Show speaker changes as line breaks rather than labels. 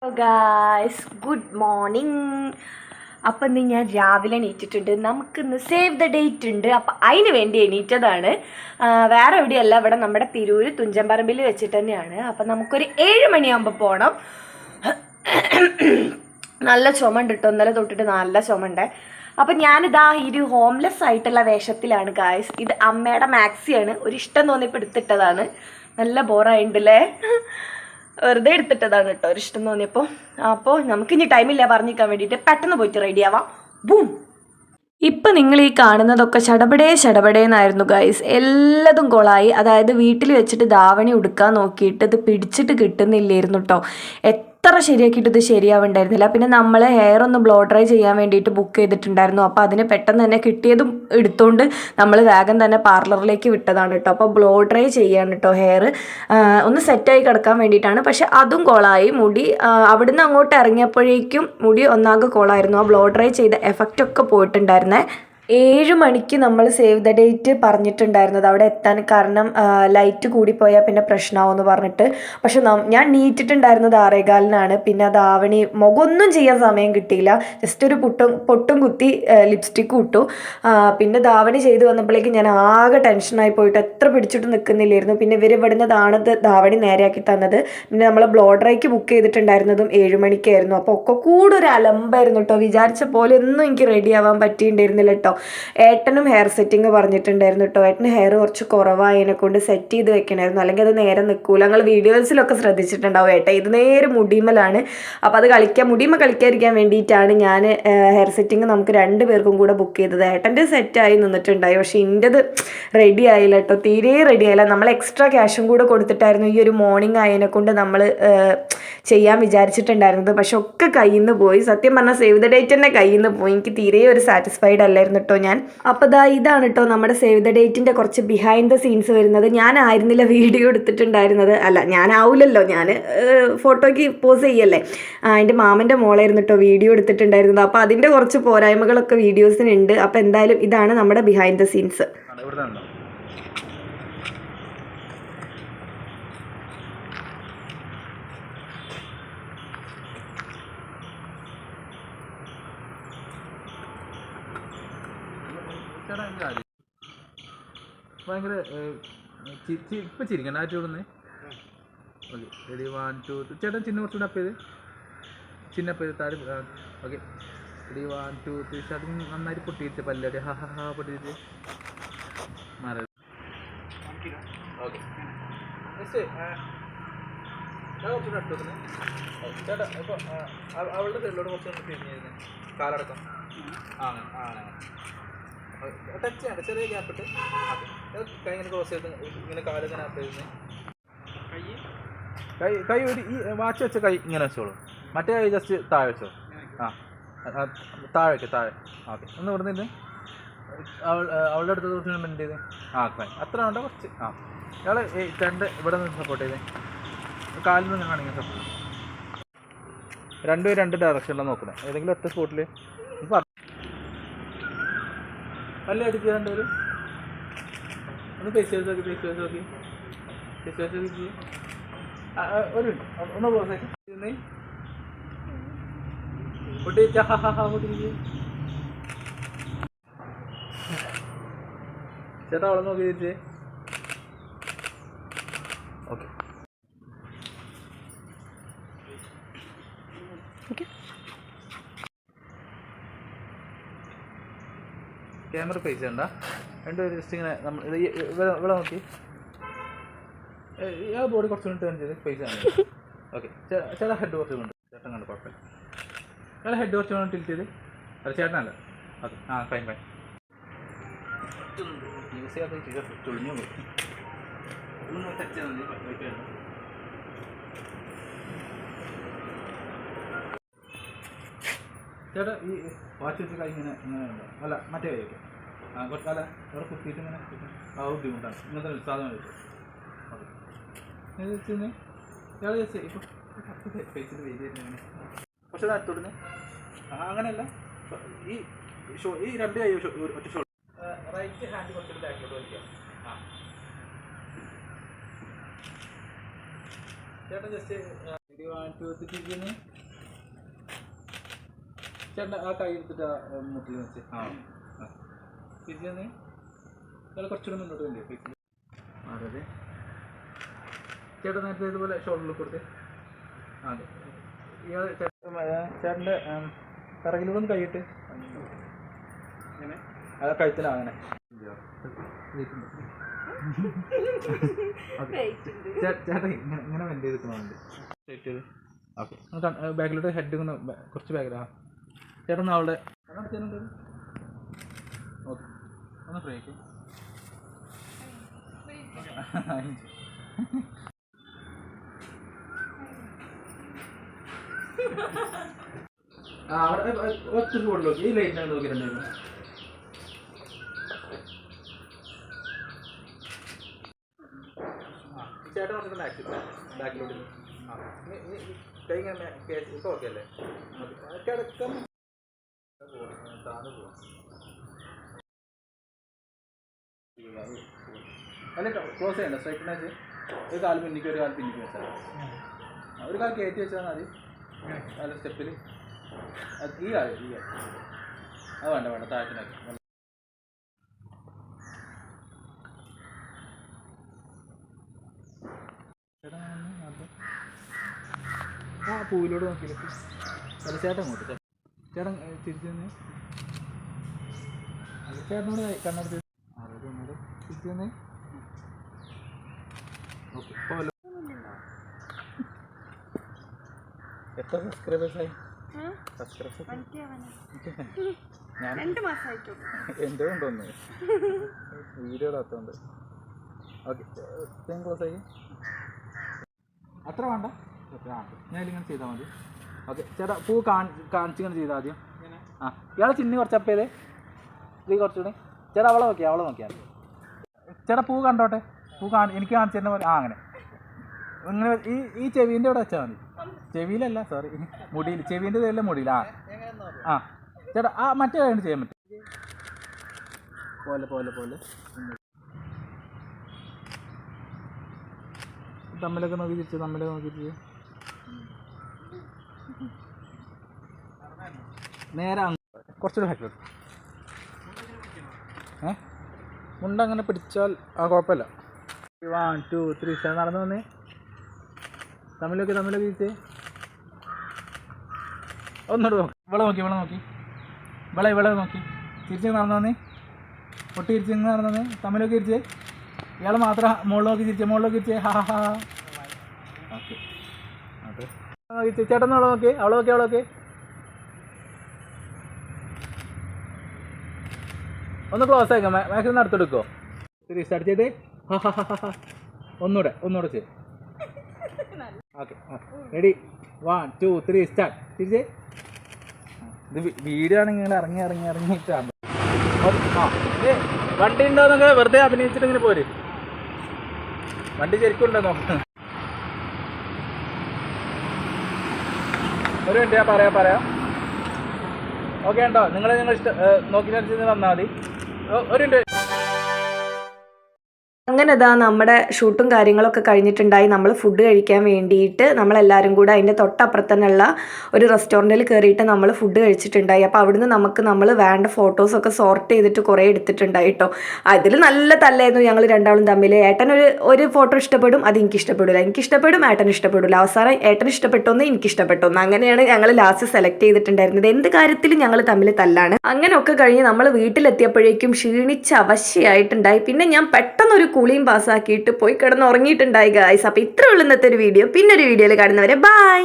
Hello guys, good morning. അപ്പം ഇന്ന് ഞാൻ രാവിലെ എണീറ്റിട്ടുണ്ട്. നമുക്കിന്ന് സേവ് ദ ഡേറ്റ് ഉണ്ട്. അപ്പം അതിന് വേണ്ടി എണീറ്റതാണ്. വേറെ എവിടെയല്ല, ഇവിടെ നമ്മുടെ തിരൂർ തുഞ്ചൻപറമ്പിൽ വെച്ചിട്ട് തന്നെയാണ്. അപ്പം നമുക്കൊരു 7 മണിയാകുമ്പോൾ പോകണം. നല്ല ചുമ ഉണ്ട് കേട്ടോ, ഇന്നലെ തൊട്ടിട്ട് നല്ല ചുമ ഉണ്ട്. അപ്പം ഞാനിതാ ഒരു ഹോംലെസ് ആയിട്ടുള്ള വേഷത്തിലാണ് ഗായ്സ്. ഇത് അമ്മയുടെ മാക്സിയാണ്. ഒരു ഇഷ്ടം തോന്നിയപ്പോൾ എടുത്തിട്ടതാണ്. നല്ല ബോറായിട്ടുണ്ടല്ലേ, വെറുതെ എടുത്തിട്ടതാണ് കേട്ടോ, ഒരു ഇഷ്ടം തോന്നിയപ്പോൾ. അപ്പോൾ നമുക്കിനി ടൈമില്ല പറഞ്ഞിരിക്കാൻ വേണ്ടിയിട്ട് പെട്ടെന്ന് പോയിട്ട് റെഡി ആവാം. ബൂം. ഇപ്പം നിങ്ങൾ ഈ കാണുന്നതൊക്കെ ചടപടേന്നായിരുന്നു ഗൈസ്. എല്ലാതും കൊളായി. അതായത് വീട്ടിൽ വെച്ചിട്ട് ധാവണി ഉടുക്കാൻ നോക്കിയിട്ട് ഇത് പിടിച്ചിട്ട് കിട്ടുന്നില്ലായിരുന്നു കേട്ടോ. എത്ര ശരിയാക്കിയിട്ട് ഇത് ശരിയാവുണ്ടായിരുന്നില്ല. പിന്നെ നമ്മൾ ഹെയർ ഒന്ന് ബ്ലോ ഡ്രൈ ചെയ്യാൻ വേണ്ടിയിട്ട് ബുക്ക് ചെയ്തിട്ടുണ്ടായിരുന്നു. അപ്പോൾ അതിന് പെട്ടെന്ന് തന്നെ കിട്ടിയതും എടുത്തുകൊണ്ട് നമ്മൾ വേഗം തന്നെ പാർലറിലേക്ക് വിട്ടതാണ് കേട്ടോ. അപ്പോൾ ബ്ലോ ഡ്രൈ ചെയ്യാണ് കേട്ടോ ഹെയർ, ഒന്ന് സെറ്റായി കിടക്കാൻ വേണ്ടിയിട്ടാണ്. പക്ഷെ അതും കോളായി. മുടി അവിടുന്ന് അങ്ങോട്ട് ഇറങ്ങിയപ്പോഴേക്കും മുടി ഒന്നാകെ കോളായിരുന്നു. ആ ബ്ലോ ഡ്രൈ ചെയ്ത എഫക്റ്റ് ഒക്കെ പോയിട്ടുണ്ടായിരുന്നേ. 7 മണിക്ക് നമ്മൾ സേവ് ദ ഡേറ്റ് പറഞ്ഞിട്ടുണ്ടായിരുന്നത് അവിടെ എത്താൻ. കാരണം ലൈറ്റ് കൂടിപ്പോയാൽ പിന്നെ പ്രശ്നമാവുമെന്ന് പറഞ്ഞിട്ട്. പക്ഷെ ഞാൻ നീറ്റിട്ടുണ്ടായിരുന്നത് 6:15-നാണ്. പിന്നെ ധാവണി മുഖമൊന്നും ചെയ്യാൻ സമയം കിട്ടിയില്ല. ജസ്റ്റ് ഒരു പൊട്ടും കുത്തി ലിപ്സ്റ്റിക്ക് ഇട്ടു. പിന്നെ ധാവണി ചെയ്ത് വന്നപ്പോഴേക്കും ഞാൻ ആകെ ടെൻഷനായി പോയിട്ട് എത്ര പിടിച്ചിട്ട് നിൽക്കുന്നില്ലായിരുന്നു. പിന്നെ ഇവർ ഇവിടുന്ന് ധാവണി നേരെയാക്കി തന്നത്. പിന്നെ നമ്മൾ ബ്ലോ ഡ്രൈക്ക് ബുക്ക് ചെയ്തിട്ടുണ്ടായിരുന്നതും 7 മണിക്കായിരുന്നു. അപ്പോൾ ഒക്കെ കൂടെ ഒരു അലമ്പായിരുന്നു കേട്ടോ. വിചാരിച്ച പോലെ ഒന്നും എനിക്ക് റെഡി ആവാൻ പറ്റിയിട്ടുണ്ടായിരുന്നില്ല കേട്ടോ. ഏട്ടനും ഹെയർ സെറ്റിങ് പറഞ്ഞിട്ടുണ്ടായിരുന്നു കേട്ടോ. ഏട്ടന് ഹെയർ കുറച്ച് കുറവായതിനെ കൊണ്ട് സെറ്റ് ചെയ്ത് വെക്കണമായിരുന്നു, അല്ലെങ്കിൽ അത് നേരെ നിൽക്കൂല. ഞങ്ങൾ വീഡിയോസിലൊക്കെ ശ്രദ്ധിച്ചിട്ടുണ്ടാവും. ഏട്ടൻ ഇത് നേരെ മുടിമലാണ്. അപ്പോൾ അത് മുടിമ കളിക്കാതിരിക്കാൻ വേണ്ടിയിട്ടാണ് ഞാൻ ഹെയർ സെറ്റിങ് നമുക്ക് 2 പേർക്കും കൂടെ ബുക്ക് ചെയ്തത്. ഏട്ടൻ്റെ സെറ്റായി നിന്നിട്ടുണ്ടായി, പക്ഷേ എൻ്റെത് റെഡി ആയില്ല കേട്ടോ. തീരെ റെഡി ആയില്ല. നമ്മൾ എക്സ്ട്രാ ക്യാഷും കൂടെ കൊടുത്തിട്ടായിരുന്നു ഈ ഒരു മോർണിംഗ് ആയതിനെ കൊണ്ട് നമ്മൾ ചെയ്യാൻ വിചാരിച്ചിട്ടുണ്ടായിരുന്നത്. പക്ഷെ ഒക്കെ കയ്യിൽ നിന്ന് പോയി. സത്യം പറഞ്ഞാൽ സേവ് ദ ഡേറ്റ് തന്നെ കയ്യിൽ നിന്ന് പോയി. എനിക്ക് തീരെ ഒരു സാറ്റിസ്ഫൈഡ് അല്ലായിരുന്നു കേട്ടോ ഞാൻ. അപ്പോൾ ഇതാണ് കേട്ടോ നമ്മുടെ സേവ് ദ ഡേറ്റിൻ്റെ കുറച്ച് ബിഹൈൻഡ് ദ സീൻസ് വരുന്നത്. ഞാനായിരുന്നില്ല വീഡിയോ എടുത്തിട്ടുണ്ടായിരുന്നത്. അല്ല, ഞാനാവില്ലല്ലോ, ഞാൻ ഫോട്ടോയ്ക്ക് പോസ് ചെയ്യല്ലേ. എൻ്റെ മാമൻ്റെ മോളായിരുന്നു കേട്ടോ വീഡിയോ എടുത്തിട്ടുണ്ടായിരുന്നത്. അപ്പോൾ അതിൻ്റെ കുറച്ച് പോരായ്മകളൊക്കെ വീഡിയോസിനുണ്ട്. അപ്പോൾ എന്തായാലും ഇതാണ് നമ്മുടെ ബിഹൈൻഡ് ദ സീൻസ്.
ഭയങ്കര ഇപ്പം ചിരിക്കണ്ട ആറ്റ് കൊടുന്നേ. Okay, ready 1 2 3. ചേട്ടൻ ചിന്ന കുറച്ചുകൂടെ അപ്പ് ചെയ്ത് ചിന്നപ്പ് താഴെ. Okay, ready 1 2 3. ചേട്ടൻ നന്നായിട്ട് പൊട്ടിയിട്ട് പല്ലടി ഹാ പൊട്ടിയിട്ട് മാറി. ഓക്കെ, ഞാൻ കുറച്ചുകൂടെ അടുത്ത് വെക്കുന്നത് ചേട്ടാ. ഇപ്പോൾ അവളുടെ സൈഡിലോട് കുറച്ച് തിരിഞ്ഞിരുന്നേ, കാലടക്കം. അങ്ങനെ ടച്ച് ചെയ്യണ്ട, ചെറിയ ഗ്യാപ്പ് ഇട്ട് കൈ ഇങ്ങനെ ക്രോസ് ചെയ്ത് ഇങ്ങനെ കാലിങ്ങനെ ആപ്പ് ചെയ്യുന്നത്. കൈ ഒരു ഈ വാച്ച് വെച്ച കൈ ഇങ്ങനെ വെച്ചോളൂ. മറ്റേ കൈ ജസ്റ്റ് താഴെ വെച്ചോ. താഴെ വെച്ചോ, താഴെ. ഓക്കെ, ഒന്ന് ഇവിടെ നിന്ന് അവളുടെ അടുത്ത് കുറച്ച് മെൻറ്റ് ചെയ്ത് ഫൈൻ. അത്ര വേണ്ട, കുറച്ച്. ഇയാൾ ഇവിടെ നിന്ന് സപ്പോർട്ട് ചെയ്തേ. കാലിൽ നിന്ന് കാണിക്കാൻ സപ്പോർട്ട്. 2 ഡയറക്ഷനിലാണ് നോക്കണേ. ഏതെങ്കിലും ഒറ്റ സ്പോട്ടിൽ അല്ലേ അടിക്കുക. 2 പേരും ഒന്ന് ഫേസ് വാഷ് നോക്കി ഒരു മിനിറ്റ് ഒന്ന് ക്ലോസ് ആക്കി പൊട്ടിരിക്കുക. ചേട്ടാ അവളെ നോക്കി തിരിച്ചേ. ഓക്കെ, ക്യാമറ ഫേസ് ചെയ്യണ്ട. 2 പേര് ജസ്റ്റ് ഇങ്ങനെ നമ്മൾ ഇവിടെ നോക്കി. ആ ബോഡി കുറച്ച് ടേൺ ചെയ്ത് ഫേസ് ചെയ്യണം. ഓക്കെ, ചേട്ടാ ഹെഡ് കുറച്ച് കൊണ്ട് ചേട്ടൻ കണ്ട് കുഴപ്പമില്ല. ചേട്ടാ ഹെഡ് കുറച്ച് കൊണ്ട് ടിൽറ്റ് ചെയ്ത്. അല്ല ചേട്ടനല്ല. Okay, fine. യൂസ് ചെയ്യാത്ത ചുളിഞ്ഞു പോയി. ടച്ച് ചെയ്താൽ ചേട്ടാ ഈ വാച്ച് വെച്ച് കൈ ഇങ്ങനെ ഉണ്ടോ? അല്ല, മറ്റേ കൈ വയ്ക്കും. കുറച്ച് അല്ല, അവിടെ കുത്തിയിട്ട് ഇങ്ങനെ ബുദ്ധിമുട്ടാണ്. ഇങ്ങനത്തെ സാധനം വെച്ചു. ഓക്കെ, വെച്ച് ഇയാൾ ജസ്റ്റ് ഇപ്പോൾ ഫേസിൽ വെയിൽ വരുന്നതിന് പക്ഷെ അത് അടുത്തോടുന്നേ. അങ്ങനെയല്ല, ഈ 2 കൈ ഒറ്റ ഷോൾഡർ. റൈറ്റ് ഹാൻഡ് കുറച്ചിട്ട് ബാക്കിലോട്ട് വലിക്കാം. ചേട്ടൻ ജസ്റ്റ് 1 2 3 ചേട്ടൻ ആ കൈ എടുത്തിട്ട് ആ മുട്ടിൽ വെച്ച് തിരിച്ചു തന്നെ ഇയാൾ കുറച്ചുകൂടെ മുന്നോട്ട് വേണ്ടി അതെ ചേട്ടൻ നേരത്തെ ഇതുപോലെ ഷോൾഡറിൽ കൊടുത്ത് അതെ ഇയാൾ ചേട്ടൻ്റെ പിറകിലൂടെ ഒന്ന് കൈയിട്ട് ഇങ്ങനെ അത് കഴുത്തിലാണ് ചേട്ടാ ഇങ്ങനെ വെൻ്റ് ചെയ്തിട്ടുന്നുണ്ട് ചെയ്ത് ഓക്കെ ബാക്കിലോട്ട് ഹെഡ് ഇങ്ങനെ കുറച്ച് ബാക്കിലാ ചേട്ടൻ അവളുടെ ഓക്കെ ഒന്ന് ഫ്രീ ആക്കി അവിടെ ഒത്തിരി ഫോട്ടോ നോക്കി ഈ ലൈറ്റിനാണ് നോക്കിയിട്ടുണ്ടായിരുന്നു ചേട്ടൻ വന്നിട്ട് ബാക്കിലോട്ട് കൈ ഇങ്ങനെ ഇപ്പോൾ ഓക്കെ അല്ലേ കിടക്കം താന്ന് പോവാം അല്ല ക്ലോസ് ചെയ്യണ്ട സ്ട്രൈറ്റിനാച്ച് ഒരു കാല് പിന്നിക്ക് ഒരു കാല് പിന്നിക്ക് വെച്ചാൽ ഒരു കാല് കയറ്റി വെച്ചാൽ മതി അല്ല സ്റ്റെപ്പിൽ ഈ കാല് അത് വേണ്ട വേണ്ട താഴത്തിനാക്കി ആ പൂവിലോട് നോക്കിയില്ല അല്ല ചേട്ടൻ അങ്ങോട്ട് ചേട്ടൻ തിരിച്ചു തന്നെ അല്ല ചേട്ടനോട് കണ്ണെടുത്ത് അതൊക്കെ ഒന്നുകൂടെ തിരിച്ചു തന്നെ ഓക്കെ ഇപ്പോൾ എത്ര സബ്സ്ക്രൈബേഴ്സായി ഞാൻ എൻ്റെ കൊണ്ടുവന്നു വീഡിയോ ഇടാത്തതുകൊണ്ട് ഓക്കെ ക്ലോസ് ആയി അത്ര വേണ്ട ഞാൻ ഇങ്ങനെ ചെയ്താൽ മതി ഓക്കെ ചേട്ടാ പൂ കാണിച്ചിങ്ങനെ ചെയ്താൽ ആദ്യം ആ ഇയാളെ ചിന്നി കുറച്ച് അപ്പ് ചെയ്തേ ഇത് കുറച്ചുകൂടി ചേട്ടാ അവളെ നോക്കിയാൽ ചേട്ടാ പൂ കണ്ടോട്ടെ എനിക്ക് കാണിച്ചു തരുന്ന പോലെ അങ്ങനെ ഇങ്ങനെ ഈ ചെവീൻ്റെ ഇവിടെ വെച്ചാൽ മതി ചെവിയിലല്ല സോറി മുടിയിൽ ചെവീൻ്റെ തേയില മുടിയിൽ ആ ചേട്ടാ ആ മറ്റേ വേണ്ടി ചെയ്യാൻ പറ്റും പോലെ തമ്മിലൊക്കെ നോക്കി തിരിച്ച് നേരെ കുറച്ചുകൂടെ ഹാക്കിലോട്ട് മുണ്ട അങ്ങനെ പിടിച്ചാൽ കുഴപ്പമില്ല 1 2 3 4 നടന്നു വന്നേ തമ്മിലൊക്കെ തിരിച്ചേ ഒന്നോട് നോക്കി ഇവളെ നോക്കി തിരിച്ച് നടന്നു വന്നേ പൊട്ടി തിരിച്ച് ഇങ്ങനെ നടന്നു വന്നേ തമ്മിലൊക്കെ തിരിച്ചേ ഇയാൾ മാത്രം മുകളിലേക്ക് തിരിച്ചേ ഹാ ഓക്കെ അതെ ചേട്ടൻ അവളൊക്കെ ഒന്ന് ക്ലോസ് ആക്കാം മാക്സിമം നടത്തെടുക്കോ ശരി സ്റ്റാർട്ട് ചെയ്തേ ഒന്നുകൂടെ ചെയ് ഓക്കെ റെഡി 1 2 3 സ്റ്റാർട്ട് തിരിച്ചേ ഇത് വീഡിയോ ആണെങ്കിൽ ഇങ്ങനെ ഇറങ്ങിയിട്ടാണ് വണ്ടി ഉണ്ടോന്നൊക്കെ വെറുതെ അഭിനയിച്ചിട്ട് ഇങ്ങനെ പോര് വണ്ടി ശരിക്കും ഉണ്ടോ നോക്കാം ഒരു മിനിറ്റ് ഞാൻ പറയാം ഓക്കെ ഉണ്ടോ നിങ്ങൾ ഇഷ്ടം നോക്കി വന്നാൽ മതി ഒരു മിനിറ്റ്
അങ്ങനെ ഇതാ നമ്മുടെ ഷൂട്ടും കാര്യങ്ങളൊക്കെ കഴിഞ്ഞിട്ടുണ്ടായി. നമ്മൾ ഫുഡ് കഴിക്കാൻ വേണ്ടിയിട്ട് നമ്മളെല്ലാവരും കൂടെ അതിൻ്റെ തൊട്ടപ്പുറത്തന്നെയുള്ള ഒരു റെസ്റ്റോറൻറ്റിൽ കയറിയിട്ട് നമ്മൾ ഫുഡ് കഴിച്ചിട്ടുണ്ടായി. അപ്പോൾ അവിടുന്ന് നമ്മൾ വേണ്ട ഫോട്ടോസൊക്കെ സോർട്ട് ചെയ്തിട്ട് കുറേ എടുത്തിട്ടുണ്ടായി കേട്ടോ. അതിൽ നല്ല തല്ലായിരുന്നു ഞങ്ങൾ രണ്ടാളും തമ്മിൽ. ഏട്ടൻ ഒരു ഫോട്ടോ ഇഷ്ടപ്പെടും, അത് എനിക്കിഷ്ടപ്പെടും, ഏട്ടന് ഇഷ്ടപ്പെടില്ല. അവസാനം ഏട്ടന് ഇഷ്ടപ്പെട്ടൊന്ന് എനിക്കിഷ്ടപ്പെട്ടൊന്ന്, അങ്ങനെയാണ് ഞങ്ങൾ ലാസ്റ്റ് സെലക്ട് ചെയ്തിട്ടുണ്ടായിരുന്നത്. എന്ത് കാര്യത്തിലും ഞങ്ങൾ തമ്മിൽ തല്ലാണ്. അങ്ങനെയൊക്കെ കഴിഞ്ഞ് നമ്മൾ വീട്ടിലെത്തിയപ്പോഴേക്കും ക്ഷീണിച്ച് അവശയായിട്ടുണ്ടായി. പിന്നെ ഞാൻ പെട്ടെന്നൊരു കുളിയും പാസ്സാക്കിയിട്ട് പോയി കിടന്ന് ഉറങ്ങിയിട്ടുണ്ടായി ഗായ്സ്. അപ്പോൾ ഇത്രയുള്ള ഇന്നത്തെ ഒരു വീഡിയോ. പിന്നെ ഒരു വീഡിയോയിൽ കാണുന്നവരെ ബൈ.